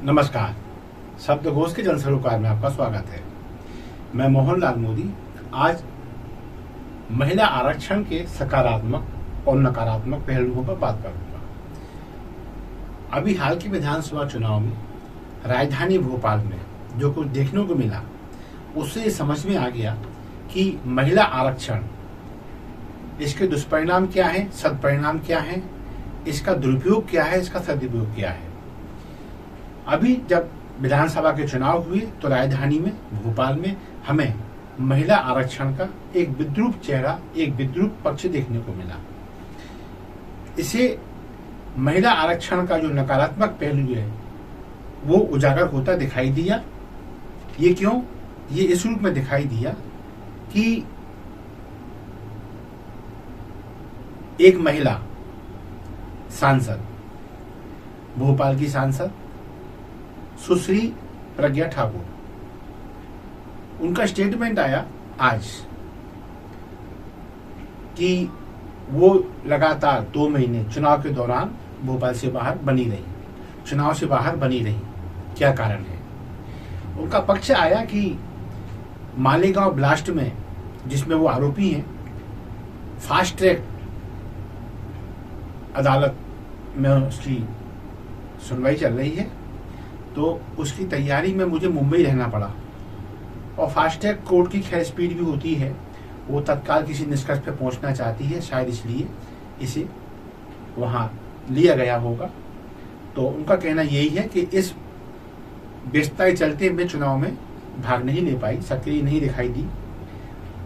नमस्कार। शब्दकोश के जनसरोकार में आपका स्वागत है। मैं मोहन लाल मोदी आज महिला आरक्षण के सकारात्मक और नकारात्मक पहलुओं पर बात करूंगा। अभी हाल के विधानसभा चुनाव में राजधानी भोपाल में जो कुछ देखने को मिला, उससे समझ में आ गया कि महिला आरक्षण, इसके दुष्परिणाम क्या है, सदपरिणाम क्या है, इसका दुरुपयोग क्या है, इसका सदुपयोग क्या है। अभी जब विधानसभा के चुनाव हुए तो राजधानी में भोपाल में हमें महिला आरक्षण का एक विद्रूप चेहरा, एक विद्रूप पक्ष देखने को मिला। इसे महिला आरक्षण का जो नकारात्मक पहलू है वो उजागर होता दिखाई दिया। ये क्यों? ये इस रूप में दिखाई दिया कि एक महिला सांसद, भोपाल की सांसद सुश्री प्रज्ञा ठाकुर, उनका स्टेटमेंट आया आज कि वो लगातार 2 महीने चुनाव के दौरान भोपाल से बाहर बनी रही, चुनाव से बाहर बनी रही। क्या कारण है? उनका पक्ष आया कि मालेगांव ब्लास्ट में, जिसमें वो आरोपी हैं, फास्ट ट्रैक अदालत में उसकी सुनवाई चल रही है, तो उसकी तैयारी में मुझे मुंबई रहना पड़ा। और फास्ट ट्रैक कोर्ट की खैर स्पीड भी होती है, वो तत्काल किसी निष्कर्ष पे पहुंचना चाहती है, शायद इसलिए इसे वहां लिया गया होगा। तो उनका कहना यही है कि इस व्यस्तता के चलते मैं चुनाव में भाग नहीं ले पाई, सक्रिय नहीं दिखाई दी।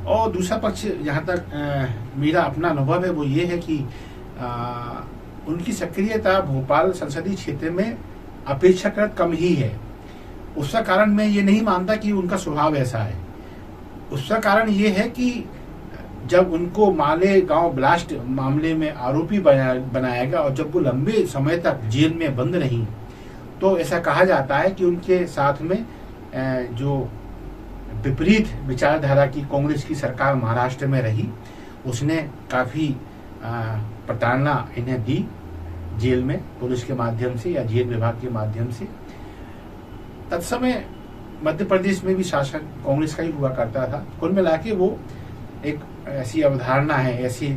और दूसरा पक्ष, जहाँ तक मेरा अपना अनुभव है, वो ये है कि उनकी सक्रियता भोपाल संसदीय क्षेत्र में अपेक्षाकृत कम ही है। उसका कारण मैं ये नहीं मानता कि उनका स्वभाव ऐसा है। उसका कारण ये है कि जब उनको मालेगांव ब्लास्ट मामले में आरोपी बनाया गया और जब वो लंबे समय तक जेल में बंद रही, तो ऐसा कहा जाता है कि उनके साथ में जो विपरीत विचारधारा की कांग्रेस की सरकार महाराष्ट्र में रही, उसने काफी प्रताड़ना इन्हें दी जेल में, पुलिस के माध्यम से या जेल विभाग के माध्यम से। तत्समय मध्य प्रदेश में भी शासन कांग्रेस का ही हुआ करता था। कुल मिला के वो एक ऐसी अवधारणा है, ऐसी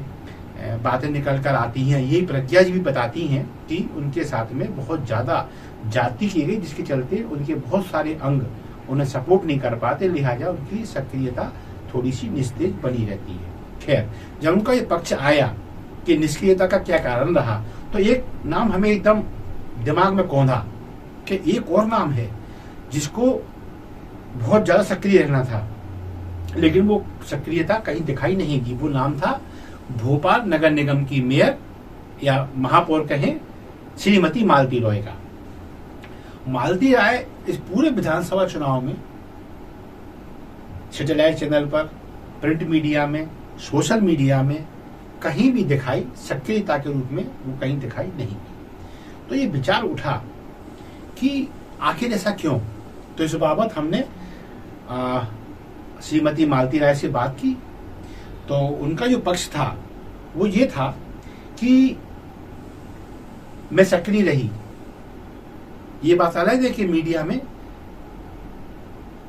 बातें निकल कर आती हैं, यही प्रज्ञा जी भी बताती हैं कि उनके साथ में बहुत ज्यादा जाति की गई, जिसके चलते उनके बहुत सारे अंग उन्हें सपोर्ट नहीं कर पाते, लिहाजा उनकी सक्रियता थोड़ी सी निस्तेज बनी रहती है। खैर, जब उनका ये पक्ष आया कि निष्क्रियता का क्या कारण रहा, तो एक नाम हमें एकदम दिमाग में कौंधा कि एक और नाम है जिसको बहुत ज्यादा सक्रिय रहना था, लेकिन वो सक्रियता कहीं दिखाई नहीं दी। वो नाम था भोपाल नगर निगम की मेयर या महापौर कहें, श्रीमती मालती रॉय का। मालती राय इस पूरे विधानसभा चुनाव में सैटेलाइट चैनल पर, प्रिंट मीडिया में, सोशल मीडिया में कहीं भी दिखाई, सक्रियता के रूप में वो कहीं दिखाई नहीं। तो ये विचार उठा कि आखिर ऐसा क्यों। तो इस बाबत हमने श्रीमती मालती राय से बात की। तो उनका जो पक्ष था वो ये था कि मैं सक्रिय रही, ये बात अलग है कि मीडिया में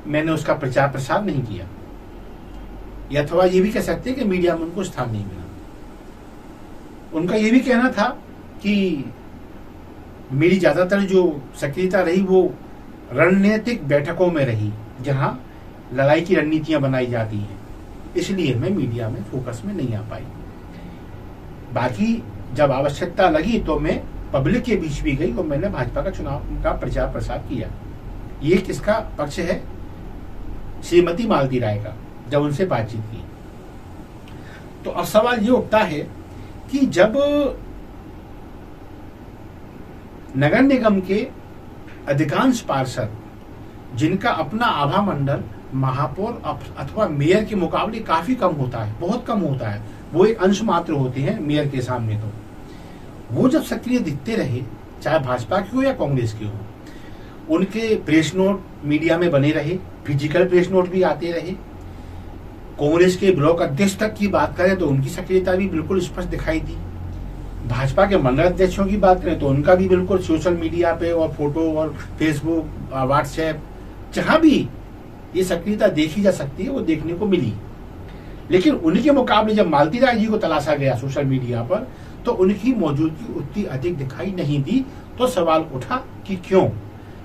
मैंने उसका प्रचार प्रसार नहीं किया, या अथवा ये भी कह सकते हैं कि मीडिया में उनको स्थान नहीं मिला। उनका ये भी कहना था कि मेरी ज्यादातर जो सक्रियता रही वो रणनीतिक बैठकों में रही, जहां लड़ाई की रणनीतियां बनाई जाती हैं, इसलिए मैं मीडिया में फोकस में नहीं आ पाई। बाकी जब आवश्यकता लगी तो मैं पब्लिक के बीच भी गई और मैंने भाजपा का चुनाव का प्रचार प्रसार किया। ये किसका पक्ष है? श्रीमती मालती राय का, जब उनसे बातचीत की। तो अब सवाल ये उठता है कि जब नगर निगम के अधिकांश पार्षद, जिनका अपना आभा मंडल महापौर अथवा मेयर के मुकाबले काफी कम होता है, बहुत कम होता है, वो एक अंश मात्र होते हैं मेयर के सामने, तो वो जब सक्रिय दिखते रहे, चाहे भाजपा के हो या कांग्रेस के हो, उनके प्रेस नोट मीडिया में बने रहे, फिजिकल प्रेस नोट भी आते रहे। कांग्रेस के ब्लॉक अध्यक्ष तक की बात करें तो उनकी सक्रियता भी बिल्कुल स्पष्ट दिखाई दी। भाजपा के मंडल अध्यक्षों की बात करें तो उनका भी बिल्कुल सोशल मीडिया पे और फोटो और फेसबुक, व्हाट्सएप, जहां भी ये सक्रियता देखी जा सकती है वो देखने को मिली। लेकिन उनके मुकाबले जब मालती राय जी को तलाशा गया सोशल मीडिया पर तो उनकी मौजूदगी उतनी अधिक दिखाई नहीं दी। तो सवाल उठा कि क्यों?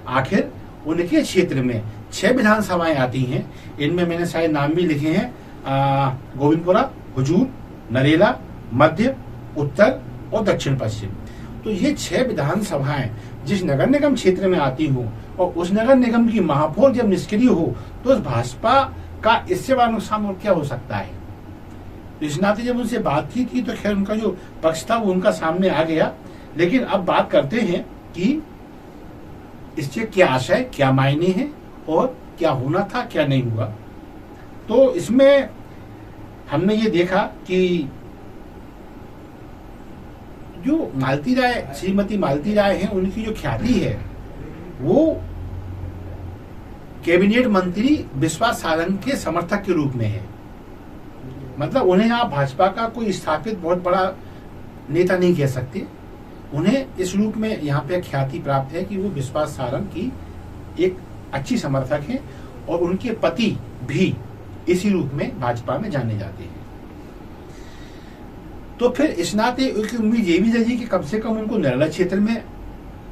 आखिर उनके क्षेत्र में 6 विधानसभाएं आती हैं। इनमें मैंने शायद नाम भी लिखे हैं, गोविंदपुरा, हुजूर, नरेला, मध्य, उत्तर और दक्षिण पश्चिम। तो ये 6 विधानसभाएं जिस नगर निगम क्षेत्र में आती हो और उस नगर निगम की महापौर जब निष्क्रिय हो तो उस भाजपा का इससे बड़ा नुकसान और क्या हो सकता है। तो इस नाते जब उनसे बातचीत की तो खैर उनका जो पक्ष था वो उनका सामने आ गया। लेकिन अब बात करते हैं कि इससे क्या आशय, क्या मायने हैं और क्या होना था, क्या नहीं हुआ। तो इसमें हमने ये देखा कि जो मालती राय, श्रीमती मालती राय हैं, उनकी जो ख्याति है वो कैबिनेट मंत्री विश्वास सारंग के समर्थक के रूप में है। मतलब उन्हें आप भाजपा का कोई स्थापित बहुत बड़ा नेता नहीं कह सकते। उन्हें इस रूप में यहाँ पे ख्याति प्राप्त है कि वो विश्वास सारंग की एक अच्छी समर्थक हैं और उनके पति भी इसी रूप में भाजपा में जाने जाते हैं। तो फिर इस नाते उनकी उम्मीद ये भी रही कि कम से कम उनको नरेला क्षेत्र में,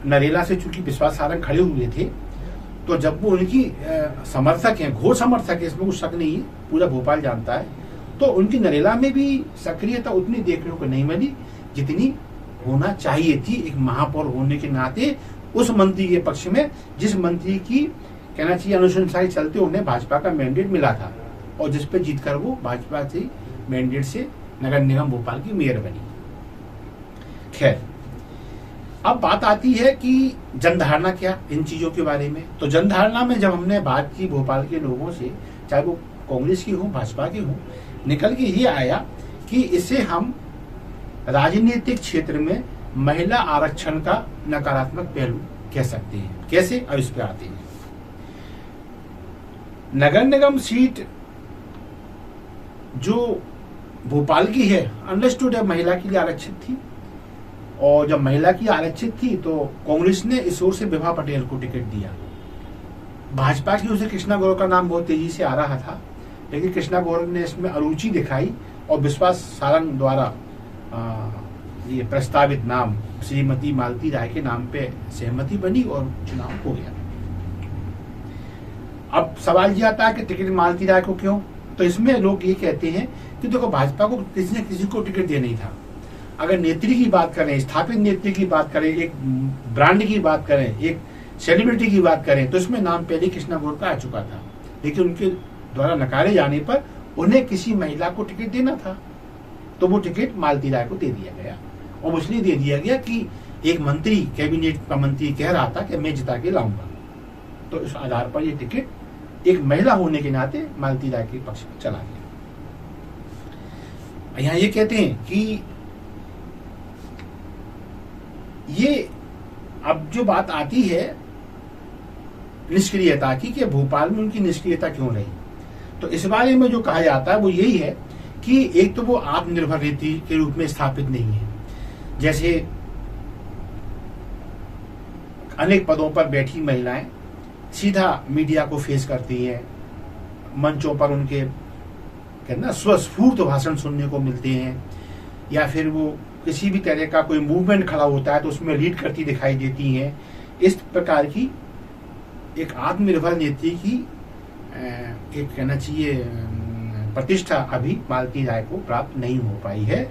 नरेला से चूंकि विश्वास सारंग खड़े हुए थे तो जब वो उनकी समर्थक हैं, घोर समर्थक है, इसमें कुछ शक नहीं है, पूरा भोपाल जानता है, तो उनकी नरेला में भी सक्रियता उतनी देखने को नहीं मिली जितनी होना चाहिए थी एक महापौर होने के नाते उस मंत्री के पक्ष में, जिस मंत्री की कहना चाहिए अनुशंसा चलते उन्हें भाजपा का मैंडेट मिला था और जिस पे जीतकर वो भाजपा से मैंडेट से नगर निगम भोपाल की मेयर बनी। खैर, अब बात आती है कि जनधारणा क्या इन चीजों के बारे में। तो जनधारणा में जब हमने बात की भोपाल के लोगों से, चाहे वो कांग्रेस की हो, भाजपा की हो, निकल के ये आया कि इसे हम राजनीतिक क्षेत्र में महिला आरक्षण का नकारात्मक पहलू कह सकते हैं। कैसे? अब इस पे आते हैं। नगर निगम सीट जो भोपाल की है अंडरस्टूड है महिला के लिए आरक्षित थी और जब महिला की आरक्षित थी तो कांग्रेस ने इस ओर से विभा पटेल को टिकट दिया। भाजपा की उसे कृष्णा गौरव का नाम बहुत तेजी से आ रहा था, लेकिन कृष्णा गौरव ने इसमें अरुचि दिखाई और विश्वास सारंग द्वारा ये प्रस्तावित नाम श्रीमती मालती राय के नाम पे सहमति बनी और चुनाव हो गया। अब सवाल ये आता है कि टिकट मालती राय को क्यों? तो इसमें लोग ये कहते हैं कि देखो भाजपा को किसी न किसी को टिकट देना ही था। अगर नेत्री की बात करें, स्थापित नेत्री की बात करें, एक ब्रांड की बात करें, एक सेलिब्रिटी की बात करें तो इसमें नाम पहले कृष्णा गौरव का आ चुका था, लेकिन उनके द्वारा नकारे जाने पर उन्हें किसी महिला को टिकट देना था तो वो टिकट मालती राय को दे दिया गया। और इसलिए दे दिया गया कि एक मंत्री, कैबिनेट का मंत्री कह रहा था कि मैं जिता के लाऊंगा, तो इस आधार पर ये टिकट एक महिला होने के नाते मालती राय के पक्ष में चला गया। यहाँ ये कहते हैं कि ये अब जो बात आती है निष्क्रियता की कि भोपाल में उनकी निष्क्रियता क्यों रही, तो इस बारे में जो कहा जाता है वो यही है कि एक तो वो आत्मनिर्भर नीति के रूप में स्थापित नहीं है। जैसे अनेक पदों पर बैठी महिलाएं सीधा मीडिया को फेस करती हैं, मंचों पर उनके कहना स्वस्फूर्त भाषण सुनने को मिलते हैं, या फिर वो किसी भी तरह का कोई मूवमेंट खड़ा होता है तो उसमें लीड करती दिखाई देती हैं। इस प्रकार की एक आत्मनिर्भर नेत्री की एक कहना चाहिए प्रतिष्ठा अभी मालती राय को प्राप्त नहीं हो पाई है।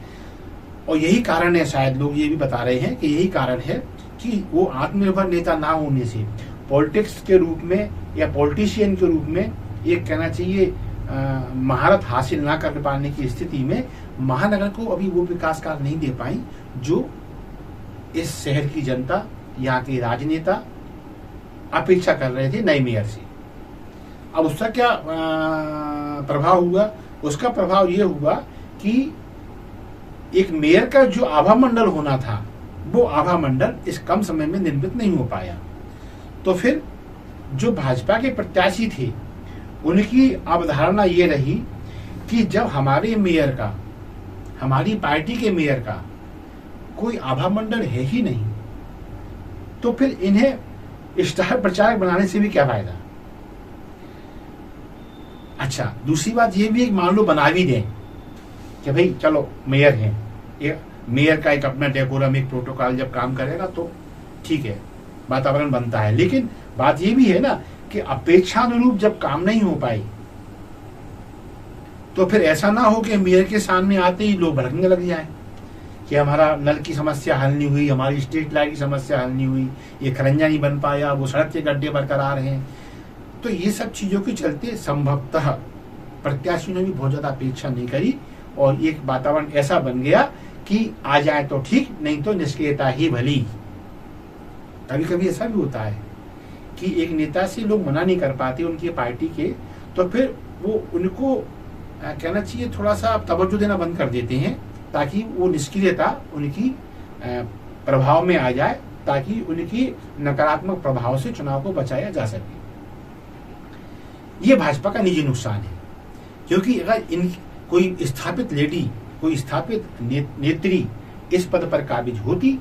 और यही कारण है, शायद लोग ये भी बता रहे हैं कि यही कारण है कि वो आत्मनिर्भर नेता ना होने से पॉलिटिक्स के रूप में या पॉलिटिशियन के रूप में एक कहना चाहिए महारत हासिल ना कर पाने की स्थिति में महानगर को अभी वो विकास कार्य नहीं दे पाई जो इस शहर की जनता, यहाँ के राजनेता अपेक्षा कर रहे थे नए मेयर से। अब उसका क्या प्रभाव हुआ? उसका प्रभाव ये हुआ कि एक मेयर का जो आभा मंडल होना था वो आभा मंडल इस कम समय में निर्मित नहीं हो पाया। तो फिर जो भाजपा के प्रत्याशी थे उनकी अवधारणा ये रही कि जब हमारे मेयर का, हमारी पार्टी के मेयर का कोई आभा मंडल है ही नहीं, तो फिर इन्हें स्टार प्रचारक बनाने से भी क्या फायदा। अच्छा, दूसरी बात ये भी, एक मान लो बना भी दें कि भाई चलो मेयर हैं, ये मेयर का एक अपना डेकोरम, एक प्रोटोकॉल जब काम करेगा तो ठीक है, वातावरण बनता है। लेकिन बात ये भी है ना कि अपेक्षानुरूप जब काम नहीं हो पाई तो फिर ऐसा ना हो कि मेयर के सामने आते ही लोग भड़कने लग जाए कि हमारा नल की समस्या हल नहीं हुई, हमारी स्ट्रीट लाइट की समस्या हल नहीं हुई, ये खरंजा नहीं बन पाया, वो सड़क के गड्ढे बरकरार हैं। तो ये सब चीजों के चलते संभवतः प्रत्याशियों ने भी बहुत ज्यादा अपेक्षा नहीं करी और एक वातावरण ऐसा बन गया कि आ जाए तो ठीक, नहीं तो निष्क्रियता ही भली। कभी कभी ऐसा भी होता है कि एक नेता से लोग मना नहीं कर पाते उनकी पार्टी के, तो फिर वो उनको कहना चाहिए थोड़ा सा तवज्जो देना बंद कर देते हैं ताकि वो निष्क्रियता उनकी प्रभाव में आ जाए, ताकि उनकी नकारात्मक प्रभाव से चुनाव को बचाया जा सके। ये भाजपा का निजी नुकसान है, क्योंकि अगर इन कोई स्थापित लेडी, कोई स्थापित नेत्री इस पद पर काबिज होती,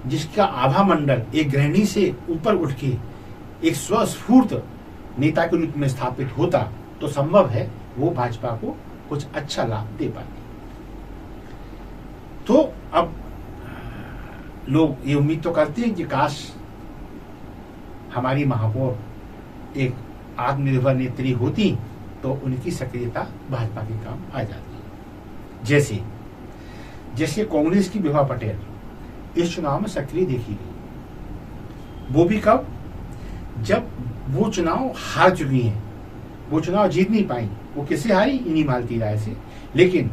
जिसका आभा मंडल एक गृहिणी से ऊपर उठ के एक स्वस्फूर्त नेता के रूप में स्थापित होता, तो संभव है वो भाजपा को कुछ अच्छा लाभ दे पाती। तो अब लोग ये उम्मीद तो करते हैं कि काश हमारी महापौर एक आत्मनिर्भर नेत्री होती तो उनकी सक्रियता भाजपा के काम आ जाती। जैसे कांग्रेस की विभा पटेल इस चुनाव में सक्रिय देखी गई। वो भी कब, जब वो चुनाव हार चुकी हैं, वो चुनाव जीत नहीं पाई। वो किससे हारी? इन्हीं मालती राय से। लेकिन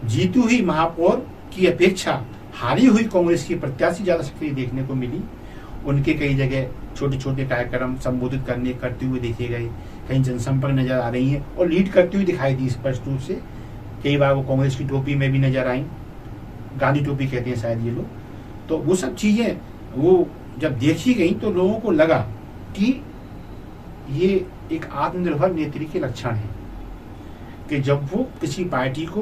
जीती हुई महापौर की अपेक्षा हारी हुई कांग्रेस की प्रत्याशी ज्यादा सक्रिय देखने को मिली। उनके कई जगह छोटे छोटे कार्यक्रम संबोधित करते हुए देखे गए, कहीं जनसंपर्क नजर आ रही है और लीड करती हुई दिखाई दी स्पष्ट रूप से। कई बार वो कांग्रेस की टोपी में भी नजर आई, गांधी टोपी कहते हैं शायद ये लोग। तो वो सब चीजें वो जब देखी गई तो लोगों को लगा कि ये एक आत्मनिर्भर नेत्री के लक्षण है कि जब वो किसी पार्टी को,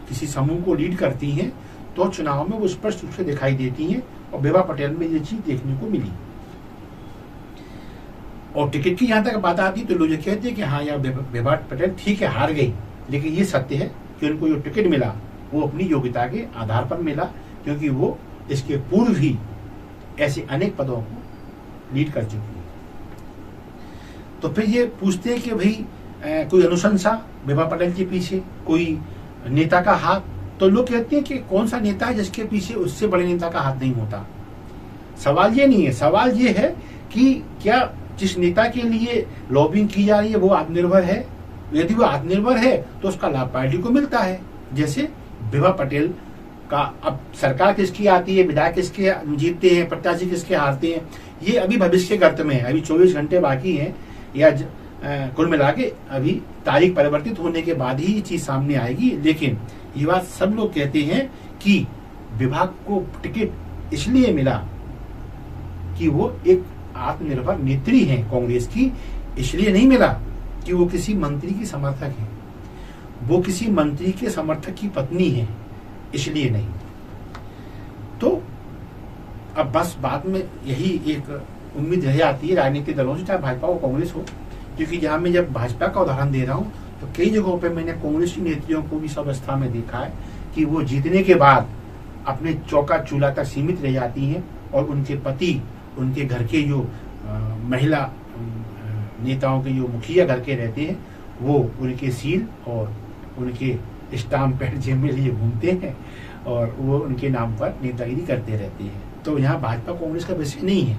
किसी समूह को लीड करती हैं तो चुनाव में वो स्पष्ट रूप से दिखाई देती हैं। और विभा पटेल में ये चीज देखने को मिली। और टिकट की यहां तक बात आती तो लोग ये कहते हैं कि हाँ यार विभा पटेल ठीक है हार गई, लेकिन ये सत्य है कि उनको जो टिकट मिला वो अपनी योग्यता के आधार पर मिला, क्योंकि वो इसके पूर्व भी ऐसे अनेक पदों को लीड कर चुकी है। तो फिर ये पूछते हैं कि भाई कोई अनुशंसा विभा पटेल के पीछे, कोई नेता का हाथ, तो लोग कहते हैं कि कौन सा नेता है जिसके पीछे उससे बड़े नेता का हाथ नहीं होता। सवाल ये नहीं है, सवाल ये है कि क्या जिस नेता के लिए लॉबिंग की जा रही है वो आत्मनिर्भर है? यदि वो आत्मनिर्भर है तो उसका लाभ पार्टी को मिलता है। जैसे विभा पटेल का अब सरकार किसकी आती है, विधायक किसके जीतते हैं, प्रत्याशी किसके हारते हैं, ये अभी भविष्य के गर्त में है। अभी 24 घंटे बाकी हैं, या कुल मिला के अभी तारीख परिवर्तित होने के बाद ही ये चीज सामने आएगी। लेकिन ये बात सब लोग कहते हैं कि विभाग को टिकट इसलिए मिला कि वो एक आत्मनिर्भर नेत्री है कांग्रेस की, इसलिए नहीं मिला कि वो किसी मंत्री की समर्थक है, वो किसी मंत्री के समर्थक की पत्नी है, इसलिए नहीं। तो अब बस बाद में यही एक उम्मीद रह जाती है राजनीतिक दलों से, चाहे भाजपा हो कांग्रेस हो, क्योंकि जहां मैं जब भाजपा का उदाहरण दे रहा हूं तो कई जगहों पे मैंने कांग्रेस की नेत्रियों को भी इस अवस्था में देखा है कि वो जीतने के बाद अपने चौका चूल्हा तक सीमित रह जाती हैं और उनके पति, उनके घर के जो महिला नेताओं के जो मुखिया घर के रहते हैं, वो उनके सील और उनके स्टाम्प पैड जेब में लिए घूमते हैं और वो उनके नाम पर नेतागिरी करते रहते हैं। तो यहाँ भाजपा कांग्रेस का विषय नहीं है।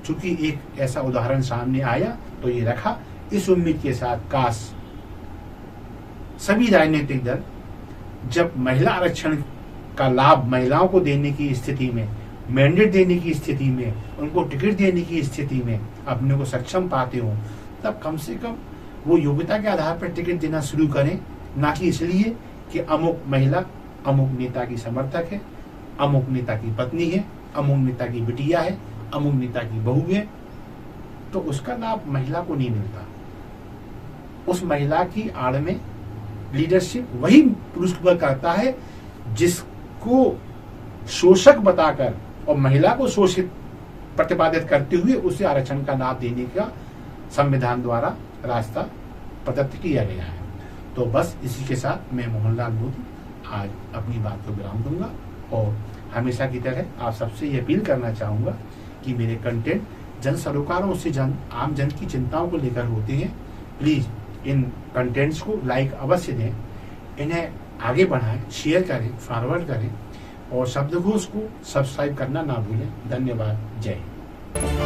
चूंकि एक ऐसा उदाहरण सामने आया तो ये रखा, इस उम्मीद के साथ काश सभी राजनीतिक दल जब महिला आरक्षण का लाभ महिलाओं को देने की स्थिति में, मैंडेट देने की स्थिति में, उनको टिकट देने की स्थिति में अपने को सक्षम पाते हो, तब कम से कम वो योग्यता के आधार पर टिकट देना शुरू करें, ना कि इसलिए कि अमुक महिला अमुक नेता की समर्थक है, अमुक नेता की पत्नी है, अमुक नेता की बिटिया है, अमुक नेता की बहू है, तो उसका लाभ महिला को नहीं मिलता। उस महिला की आड़ में लीडरशिप वही पुरुष वर्ग करता है जिसको शोषक बताकर और महिला को शोषित प्रतिपादित करते हुए उसे आरक्षण का लाभ देने का संविधान द्वारा रास्ता प्रदत्त किया गया है। तो बस इसी के साथ मैं मोहनलाल मोदी आज अपनी बात को विराम दूंगा और हमेशा की तरह आप सबसे ये अपील करना चाहूँगा कि मेरे कंटेंट जन सरोकारों से आम जन की चिंताओं को लेकर होते हैं। प्लीज़ इन कंटेंट्स को लाइक अवश्य दें, इन्हें आगे बढ़ाएं, शेयर करें, फॉरवर्ड करें और शब्दकोश को सब्सक्राइब करना ना भूलें। धन्यवाद। जय हिंद।